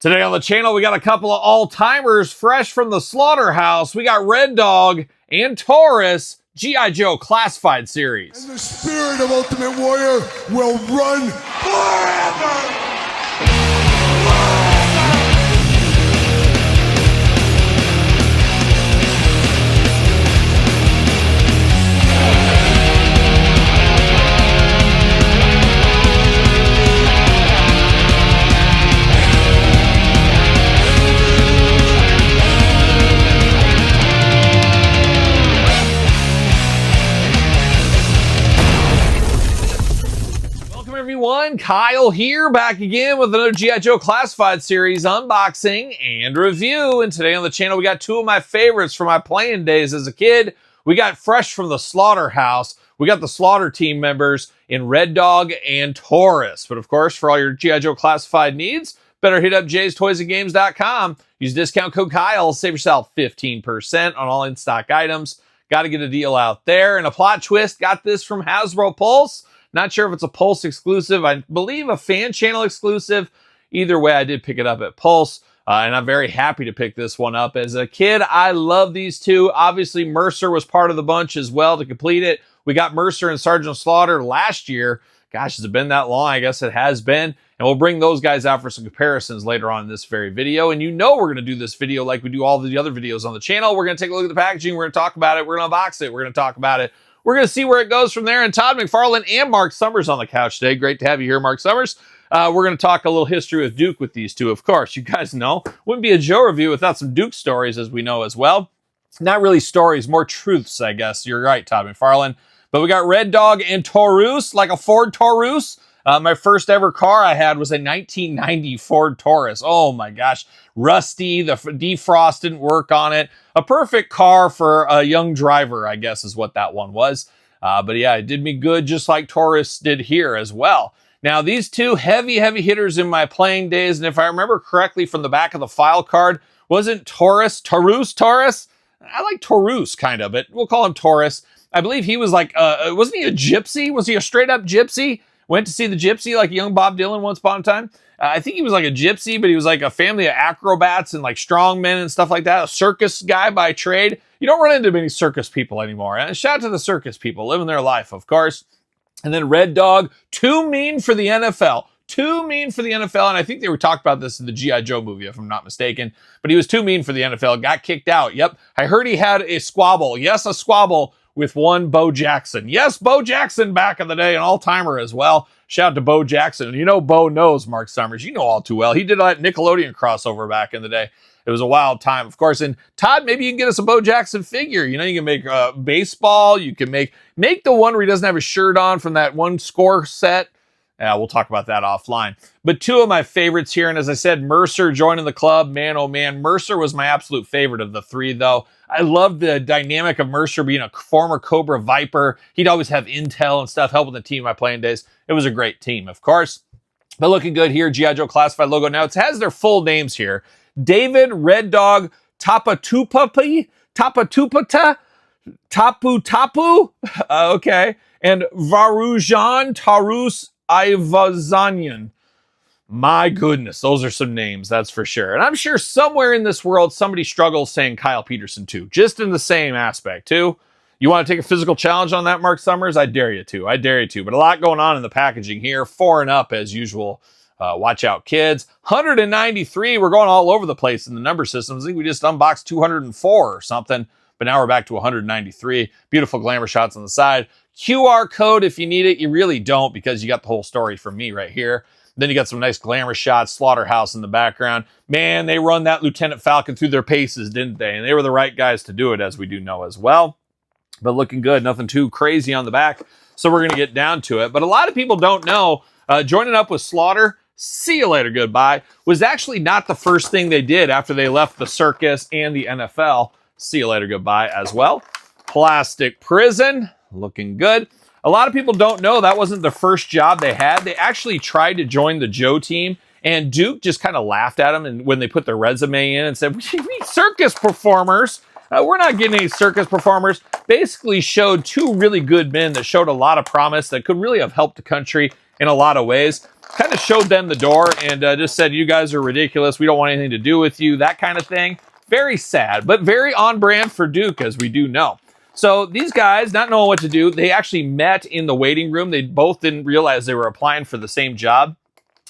Today on the channel, we got a couple of all-timers fresh from the slaughterhouse. We got Red Dog and Taurus, G.I. Joe Classified Series. And the spirit of Ultimate Warrior will run forever! Everyone, Kyle here, back again with another G.I. Joe Classified Series unboxing and review. And today on the channel, we got two of my favorites from my playing days as a kid. We got fresh from the slaughterhouse. We got the Slaughter team members in Red Dog and Taurus. But of course, for all your G.I. Joe Classified needs, better hit up jaystoysandgames.com. Use discount code Kyle. Save yourself 15% on all in-stock items. Got to get a deal out there. And a plot twist, got this from Hasbro Pulse. Not sure if it's a Pulse exclusive. I believe a fan channel exclusive. Either way, I did pick it up at Pulse, and I'm very happy to pick this one up. As a kid, I love these two. Obviously, Mercer was part of the bunch as well to complete it. We got Mercer and Sergeant Slaughter last year. Gosh, has it been that long? I guess it has been. And we'll bring those guys out for some comparisons later on in this very video. And you know we're going to do this video like we do all the other videos on the channel. We're going to take a look at the packaging. We're going to talk about it. We're going to unbox it. We're going to talk about it. We're going to see where it goes from there. And Todd McFarlane and Mark Summers on the couch today. Great to have you here, Mark Summers. We're going to talk a little history with Duke with these two, of course. You guys know. Wouldn't be a Joe review without some Duke stories, as we know as well. Not really stories, more truths, I guess. You're right, Todd McFarlane. But we got Red Dog and Taurus, like a Ford Taurus. My first ever car I had was a 1990 Ford Taurus. Oh my gosh. Rusty, the defrost didn't work on it. A perfect car for a young driver, I guess is what that one was. But yeah, it did me good just like Taurus did here as well. Now, these two heavy hitters in my playing days, and if I remember correctly from the back of the file card, wasn't Taurus? I like Taurus kind of, but we'll call him Taurus. I believe he was like, wasn't he a gypsy? Was he a straight up gypsy? Went to see the gypsy like young Bob Dylan once upon a time. I think he was like a gypsy, but he was like a family of acrobats and like strongmen and stuff like that. A circus guy by trade. You don't run into many circus people anymore. And shout out to the circus people living their life, of course. And then Red Dog, too mean for the NFL. Too mean for the NFL. And I think they were talking about this in the G.I. Joe movie, if I'm not mistaken. But he was too mean for the NFL. Got kicked out. Yep. I heard he had a squabble. Yes, a squabble with one Bo Jackson. Yes, Bo Jackson back in the day, an all-timer as well. Shout out to Bo Jackson. You know Bo knows Mark Summers. You know all too well. He did that Nickelodeon crossover back in the day. It was a wild time, of course. And Todd, maybe you can get us a Bo Jackson figure. You know, you can make baseball. You can make the one where he doesn't have a shirt on from that one score set. Yeah, we'll talk about that offline. But two of my favorites here, and as I said, Mercer joining the club. Man, oh man, Mercer was my absolute favorite of the three, though. I loved the dynamic of Mercer being a former Cobra Viper. He'd always have intel and stuff helping the team in my playing days. It was a great team, of course. But looking good here, G.I. Joe Classified logo. Now, it has their full names here. David Red Dog Tapatupata, Tapu, okay, and Varujan Taurus Ivazanian. My goodness, those are some names, that's for sure. And I'm sure somewhere in this world, somebody struggles saying Kyle Peterson too, just in the same aspect too. You want to take a physical challenge on that, Mark Summers? I dare you to. But a lot going on in the packaging here. 4 and up as usual. Watch out, kids. 193. We're going all over the place in the number systems. I think we just unboxed 204 or something. But now we're back to 193. Beautiful glamour shots on the side. QR code if you need it. You really don't, because you got the whole story from me right here. Then you got some nice glamour shots, slaughterhouse in the background. Man, they run that Lieutenant Falcon through their paces, didn't they? And they were the right guys to do it, as we do know as well. But looking good, nothing too crazy on the back. So we're going to get down to it. But a lot of people don't know, joining up with Slaughter, see you later, goodbye, was actually not the first thing they did after they left the circus and the NFL. See you later, goodbye as well. Plastic Prison, looking good. A lot of people don't know that wasn't the first job they had. They actually tried to join the Joe team, and Duke just kind of laughed at them and when they put their resume in and said, we need circus performers. We're not getting any circus performers. Basically showed two really good men that showed a lot of promise that could really have helped the country in a lot of ways. kind of showed them the door and just said, you guys are ridiculous. We don't want anything to do with you, that kind of thing. Very sad, but very on brand for Duke, as we do know. So these guys, not knowing what to do, they actually met in the waiting room. They both didn't realize they were applying for the same job.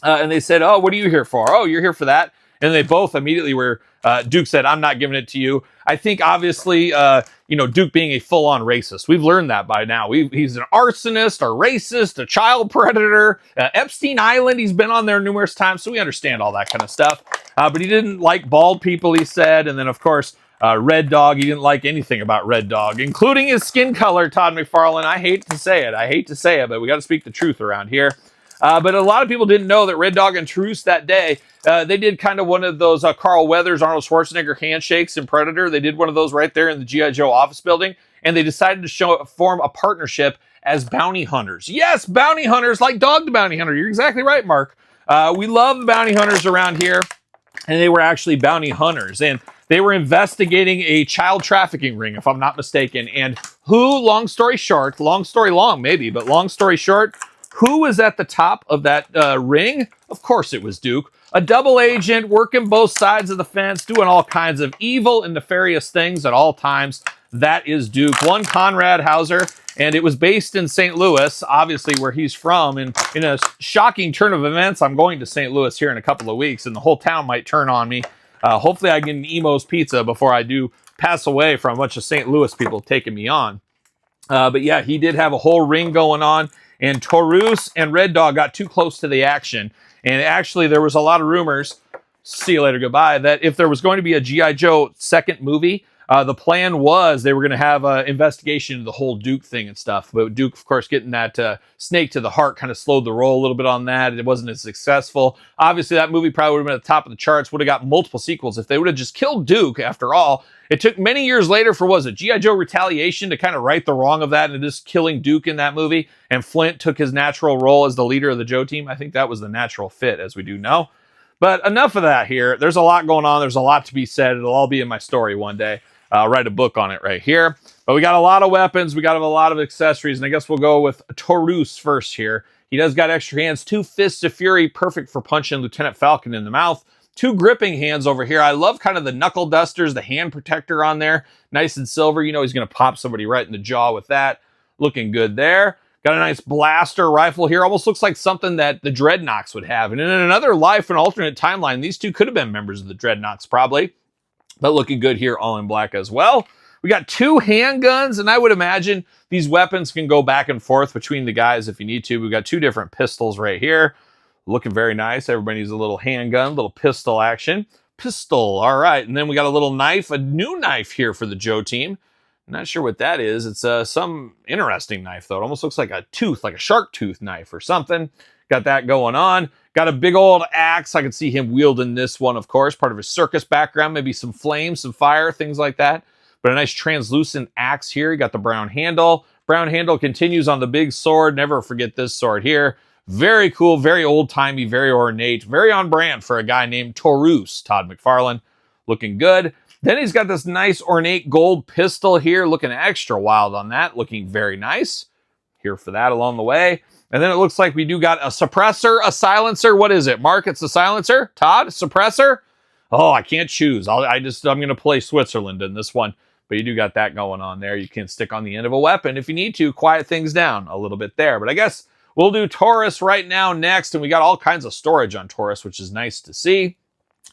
And they said, oh, what are you here for? Oh, you're here for that. And they both immediately were, Duke said, I'm not giving it to you. I think obviously, Duke being a full-on racist. We've learned that by now. He's an arsonist, a racist, a child predator, Epstein Island. He's been on there numerous times, so we understand all that kind of stuff. But he didn't like bald people, he said. And then, of course, Red Dog, he didn't like anything about Red Dog, including his skin color, Todd McFarlane. I hate to say it, but we got to speak the truth around here. But a lot of people didn't know that Red Dog and Taurus that day, they did kind of one of those Carl Weathers, Arnold Schwarzenegger handshakes in Predator. They did one of those right there in the GI Joe office building, and they decided to form a partnership as bounty hunters. Yes, bounty hunters, like Dog the Bounty Hunter. You're exactly right, Mark. We love the bounty hunters around here, and they were actually bounty hunters, and they were investigating a child trafficking ring, if I'm not mistaken. And long story short, long story long maybe, but long story short, who was at the top of that ring? Of course it was Duke. A double agent working both sides of the fence, doing all kinds of evil and nefarious things at all times. That is Duke. One Conrad Hauser, and it was based in St. Louis, obviously where he's from. And in a shocking turn of events, I'm going to St. Louis here in a couple of weeks, and the whole town might turn on me. Hopefully I get an Emo's Pizza before I do pass away from a bunch of St. Louis people taking me on. But yeah, he did have a whole ring going on. And Taurus and Red Dog got too close to the action. And actually, there was a lot of rumors, see you later, goodbye, that if there was going to be a G.I. Joe second movie, the plan was they were going to have an investigation into the whole Duke thing and stuff. But Duke, of course, getting that snake to the heart kind of slowed the roll a little bit on that. It wasn't as successful. Obviously, that movie probably would have been at the top of the charts, would have got multiple sequels if they would have just killed Duke after all. It took many years later for, G.I. Joe Retaliation to kind of right the wrong of that and just killing Duke in that movie. And Flint took his natural role as the leader of the Joe team. I think that was the natural fit, as we do know. But enough of that here. There's a lot going on. There's a lot to be said. It'll all be in my story one day. I'll write a book on it right here. But we got a lot of weapons. We got a lot of accessories. And I guess we'll go with Taurus first here. He does got extra hands. 2 fists of fury, perfect for punching Lieutenant Falcon in the mouth. 2 gripping hands over here. I love kind of the knuckle dusters, the hand protector on there. Nice and silver. You know he's going to pop somebody right in the jaw with that. Looking good there. Got a nice blaster rifle here. Almost looks like something that the Dreadnoks would have. And in another life, an alternate timeline, these two could have been members of the Dreadnoks probably. But looking good here, all in black as well. We got 2 handguns, and I would imagine these weapons can go back and forth between the guys if you need to. We've got 2 different pistols right here. Looking very nice. Everybody needs a little handgun, little pistol action. Pistol, all right. And then we got a little knife, a new knife here for the Joe team. Not sure what that is. It's some interesting knife, though. It almost looks like a tooth, like a shark tooth knife or something. Got that going on. Got a big old axe. I can see him wielding this one, of course. Part of his circus background. Maybe some flames, some fire, things like that. But a nice translucent axe here. You got the brown handle. Brown handle continues on the big sword. Never forget this sword here. Very cool, very old-timey, very ornate, very on brand for a guy named Taurus, Todd McFarlane. Looking good. Then he's got this nice ornate gold pistol here, looking extra wild on that, looking very nice. Here for that along the way. And then it looks like we do got a suppressor, a silencer. What is it, Mark? It's a silencer? Todd, suppressor? Oh, I can't choose. I'm going to play Switzerland in this one. But you do got that going on there. You can stick on the end of a weapon if you need to, quiet things down a little bit there. But I guess we'll do Taurus right now next, and we got all kinds of storage on Taurus, which is nice to see.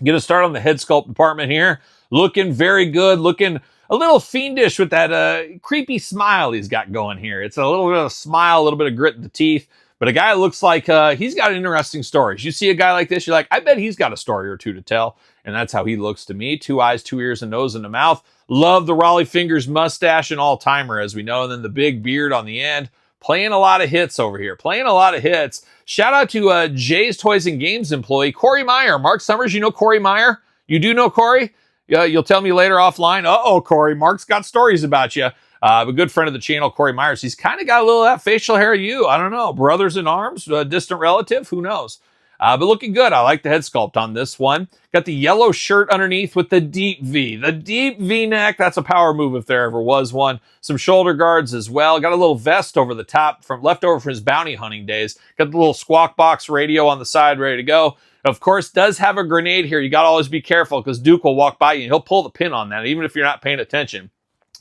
Get to start on the head sculpt department here. Looking very good, looking a little fiendish with that creepy smile he's got going here. It's a little bit of a smile, a little bit of grit in the teeth, but a guy that looks like he's got interesting stories. You see a guy like this, you're like, I bet he's got a story or two to tell, and that's how he looks to me. 2 eyes, 2 ears, a nose, and a mouth. Love the Raleigh Fingers mustache and all-timer, as we know, and then the big beard on the end. Playing a lot of hits over here. Playing a lot of hits. Shout out to Jay's Toys and Games employee, Corey Meyer. Mark Summers, you know Corey Meyer? You do know Corey? You'll tell me later offline. Uh-oh, Corey. Mark's got stories about you. A good friend of the channel, Corey Myers. He's kind of got a little of that facial hair you. I don't know. Brothers in arms? A distant relative? Who knows? But looking good. I like the head sculpt on this one. Got the yellow shirt underneath with the deep V. The deep V-neck, that's a power move if there ever was one. Some shoulder guards as well. Got a little vest over the top from leftover from his bounty hunting days. Got the little squawk box radio on the side ready to go. Of course, does have a grenade here. You got to always be careful because Duke will walk by you and he'll pull the pin on that, even if you're not paying attention.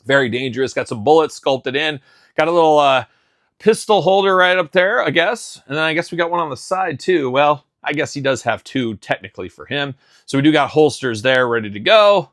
Very dangerous. Got some bullets sculpted in. Got a little pistol holder right up there, I guess. And then I guess we got one on the side too. Well, I guess he does have two technically for him. So we do got holsters there ready to go.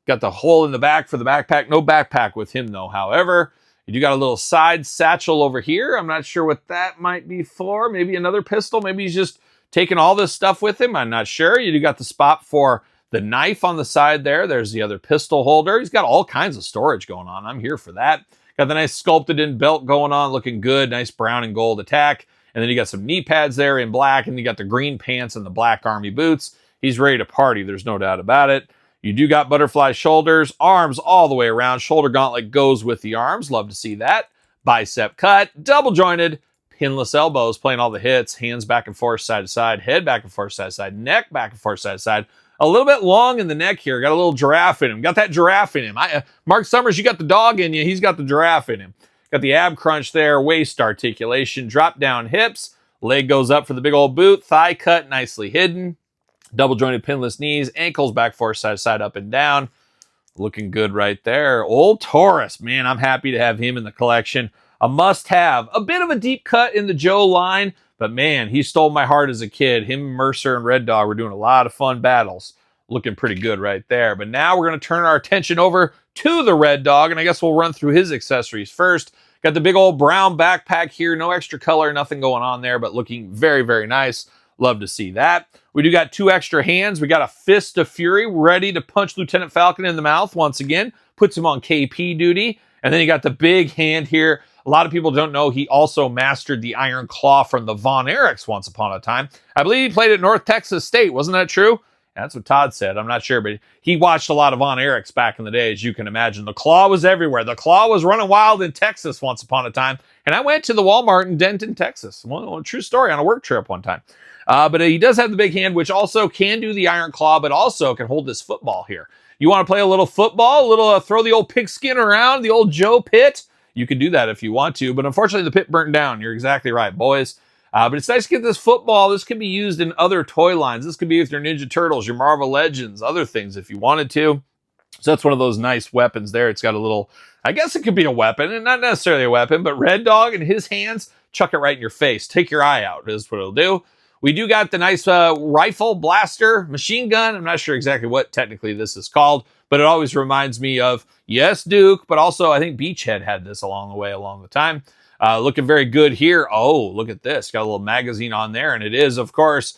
Got the hole in the back for the backpack. No backpack with him though, however. You do got a little side satchel over here. I'm not sure what that might be for. Maybe another pistol. Maybe he's just taking all this stuff with him. I'm not sure. You do got the spot for the knife on the side there. There's the other pistol holder. He's got all kinds of storage going on. I'm here for that. Got the nice sculpted in belt going on, looking good. Nice brown and gold attack. And then you got some knee pads there in black, and you got the green pants and the black army boots. He's ready to party. There's no doubt about it. You do got butterfly shoulders, arms all the way around. Shoulder gauntlet goes with the arms. Love to see that. Bicep cut, double jointed, pinless elbows, playing all the hits. Hands back and forth, side to side. Head back and forth, side to side. Neck back and forth, side to side. A little bit long in the neck here. Got a little giraffe in him. Got that giraffe in him. Mark Summers, you got the dog in you. He's got the giraffe in him. Got the ab crunch there. Waist articulation. Drop down hips. Leg goes up for the big old boot. Thigh cut, nicely hidden. Double jointed pinless knees. Ankles back forth, side to side, up and down. Looking good right there. Old Taurus. Man, I'm happy to have him in the collection. A must have. A bit of a deep cut in the Joe line. But man, he stole my heart as a kid. Him, Mercer, and Red Dog were doing a lot of fun battles. Looking pretty good right there. But now we're going to turn our attention over to the Red Dog, and I guess we'll run through his accessories first. Got the big old brown backpack here. No extra color, nothing going on there, but looking very, very nice. Love to see that. We do got two extra hands. We got a Fist of Fury ready to punch Lieutenant Falcon in the mouth once again. Puts him on KP duty. And then you got the big hand here. A lot of people don't know he also mastered the Iron Claw from the Von Erichs once upon a time. I believe he played at North Texas State. Wasn't that true? That's what Todd said. I'm not sure, but he watched a lot of Von Erichs back in the day, as you can imagine. The Claw was everywhere. The Claw was running wild in Texas once upon a time. And I went to the Walmart in Denton, Texas. Well, true story, on a work trip one time. But he does have the big hand, which also can do the Iron Claw, but also can hold this football here. You want to play a little football, a little throw the old pigskin around, the old Joe pit? You can do that if you want to, but unfortunately the pit burnt down. You're exactly right, boys. But it's nice to get this football. This can be used in other toy lines. This could be with your Ninja Turtles, your Marvel Legends, other things if you wanted to. So that's one of those nice weapons there. It's got a little, I guess it could be a weapon, and not necessarily a weapon, but Red Dog in his hands, chuck it right in your face. Take your eye out is what it'll do. We do got the nice rifle, blaster, machine gun. I'm not sure exactly what technically this is called, but it always reminds me of, yes, Duke, but also I think Beachhead had this along the time. Looking very good here. Oh, look at this. Got a little magazine on there, and it is, of course,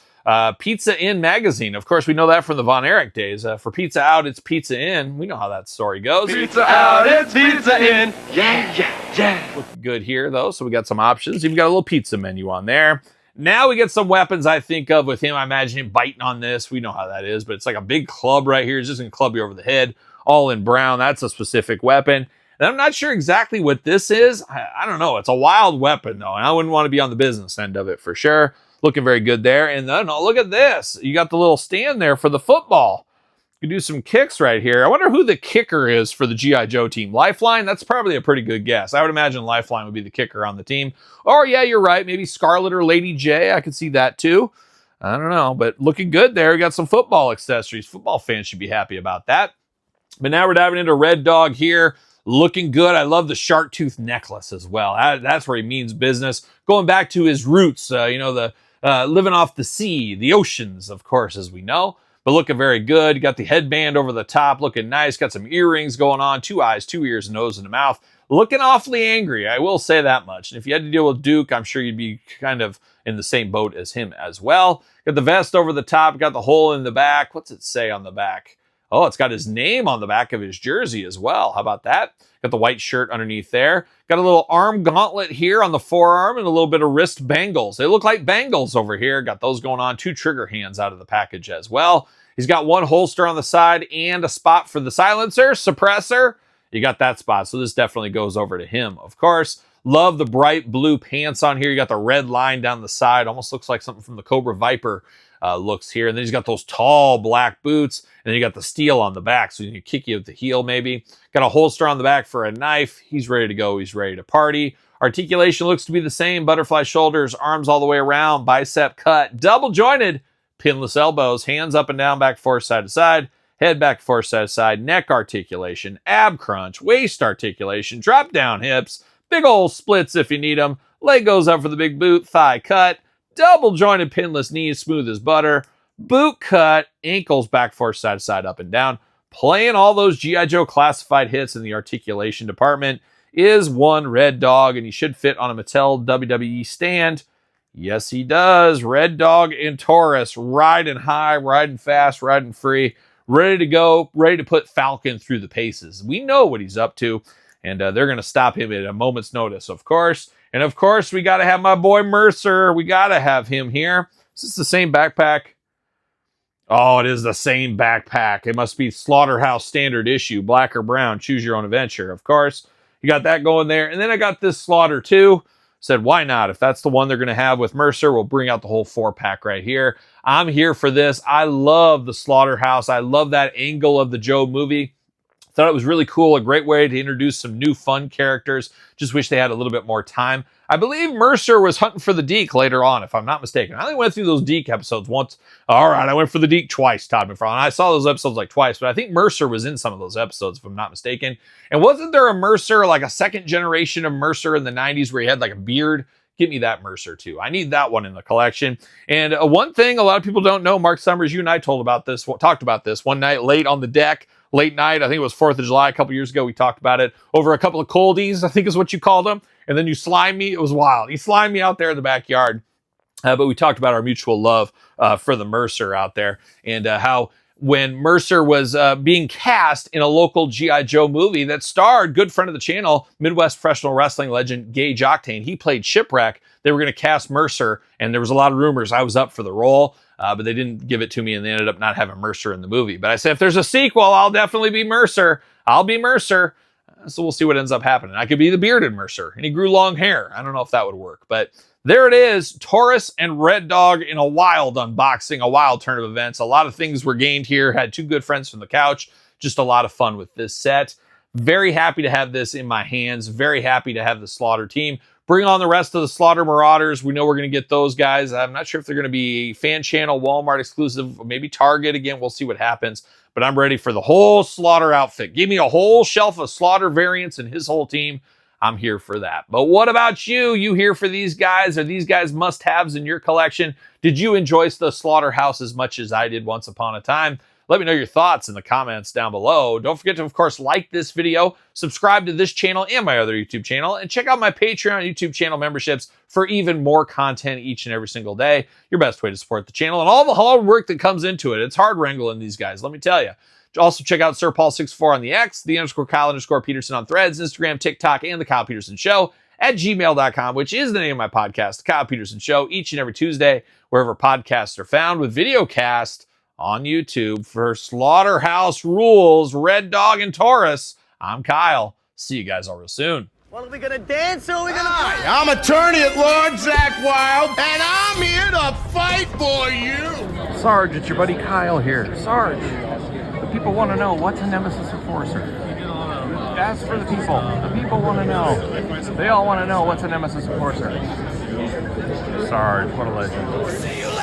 Pizza In magazine. Of course, we know that from the Von Erich days. For Pizza Out, it's Pizza In. We know how that story goes. Pizza out, it's pizza in. Yeah, yeah, yeah. Looking good here, though, so we got some options. Even got a little pizza menu on there. Now we get some weapons I think of with him. I imagine him biting on this. We know how that is, but it's like a big club right here. It's just going to club you over the head, all in brown. That's a specific weapon. And I'm not sure exactly what this is. I don't know. It's a wild weapon, though, and I wouldn't want to be on the business end of it for sure. Looking very good there. And then, oh, look at this. You got the little stand there for the football. You can do some kicks right here. I wonder who the kicker is for the G.I. Joe team. Lifeline? That's probably a pretty good guess. I would imagine Lifeline would be the kicker on the team. Or, yeah, you're right. Maybe Scarlet or Lady J. I could see that, too. I don't know, but looking good there. We got some football accessories. Football fans should be happy about that. But now we're diving into Red Dog here. Looking good. I love the shark tooth necklace as well. That's where he means business. Going back to his roots, living off the sea, the oceans, of course, as we know. But looking very good. Got the headband over the top, looking nice. Got some earrings going on. 2 eyes, 2 ears, nose, and a mouth. Looking awfully angry, I will say that much. And if you had to deal with Duke, I'm sure you'd be kind of in the same boat as him as well. Got the vest over the top. Got the hole in the back. What's it say on the back? Oh, it's got his name on the back of his jersey as well. How about that? Got the white shirt underneath there. Got a little arm gauntlet here on the forearm and a little bit of wrist bangles. They look like bangles over here. Got those going on. 2 trigger hands out of the package as well. He's got 1 holster on the side and a spot for the silencer, suppressor. You got that spot, so this definitely goes over to him, of course. Love the bright blue pants on here. You got the red line down the side. Almost looks like something from the Cobra Viper looks here. And then he's got those tall black boots. And then you got the steel on the back, so he can kick you with the heel maybe. Got a holster on the back for a knife. He's ready to go. He's ready to party. Articulation looks to be the same. Butterfly shoulders, arms all the way around, bicep cut, double jointed, pinless elbows, hands up and down, back and forth, side to side, head back and forth, side to side, neck articulation, ab crunch, waist articulation, drop down hips, big old splits if you need them, leg goes up for the big boot, thigh cut, double jointed pinless knees, smooth as butter, boot cut, ankles back, forth, side to side, up and down. Playing all those G.I. Joe classified hits in the articulation department is one Red Dog, and he should fit on a Mattel WWE stand. Yes, he does. Red Dog and Taurus, riding high, riding fast, riding free, ready to go, ready to put Falcon through the paces. We know what he's up to, and they're going to stop him at a moment's notice, of course. And, of course, we got to have my boy Mercer. We got to have him here. Is this the same backpack? Oh, it is the same backpack. It must be Slaughterhouse Standard Issue, black or brown. Choose your own adventure, of course. You got that going there. And then I got this Slaughter too. Said, why not? If that's the one they're going to have with Mercer, we'll bring out the whole 4-pack right here. I'm here for this. I love the Slaughterhouse. I love that angle of the Joe movie. Thought it was really cool. A great way to introduce some new fun characters. Just wish they had a little bit more time. I believe Mercer was hunting for the Deke later on, if I'm not mistaken. I only went through those Deke episodes once. All right, I went for the Deke twice, Todd McFarlane. I saw those episodes like twice, but I think Mercer was in some of those episodes, if I'm not mistaken. And wasn't there a Mercer, like a second generation of Mercer in the 90s where he had like a beard? Give me that Mercer too. I need that one in the collection. And one thing a lot of people don't know, Mark Summers, you and I talked about this one night late on the deck. Late night, I think it was 4th of July a couple years ago. We talked about it over a couple of coldies, I think is what you called them. And then you slimed me. It was wild. You slimed me out there in the backyard. But we talked about our mutual love for the Mercer out there and how when Mercer was being cast in a local G.I. Joe movie that starred good friend of the channel, Midwest professional wrestling legend Gay Octane. He played Shipwreck. They were going to cast Mercer, and there was a lot of rumors I was up for the role. But they didn't give it to me, and they ended up not having Mercer in the movie. But I said, if there's a sequel, I'll definitely be Mercer. I'll be Mercer. So we'll see what ends up happening. I could be the bearded Mercer, and he grew long hair. I don't know if that would work. But there it is, Taurus and Red Dog in a wild unboxing, a wild turn of events. A lot of things were gained here. Had two good friends from the couch. Just a lot of fun with this set. Very happy to have this in my hands. Very happy to have the Slaughter team. Bring on the rest of the Slaughter Marauders. We know we're going to get those guys. I'm not sure if they're going to be fan channel, Walmart exclusive, maybe Target. Again, we'll see what happens. But I'm ready for the whole Slaughter outfit. Give me a whole shelf of Slaughter variants and his whole team. I'm here for that. But what about you? You here for these guys? Are these guys must-haves in your collection? Did you enjoy the Slaughterhouse as much as I did once upon a time? Let me know your thoughts in the comments down below. Don't forget to, of course, like this video, subscribe to this channel and my other YouTube channel, and check out my Patreon YouTube channel memberships for even more content each and every single day. Your best way to support the channel and all the hard work that comes into it. It's hard wrangling these guys, let me tell you. Also, check out Sir Paul64 on the X, _Kyle_Peterson on Threads, Instagram, TikTok, and The Kyle Peterson Show at gmail.com, which is the name of my podcast, The Kyle Peterson Show, each and every Tuesday, wherever podcasts are found, with videocast on YouTube for Slaughterhouse Rules, Red Dog, and Taurus. I'm Kyle. See you guys all real soon. Well, are we gonna dance or are we gonna Hi, I'm attorney at law, Zach Wild, and I'm here to fight for you. Sarge, it's your buddy Kyle here. Sarge, the people want to know, what's a Nemesis Enforcer? Ask for the people. The people want to know. They all want to know, what's a Nemesis Enforcer? Sarge, what a legend.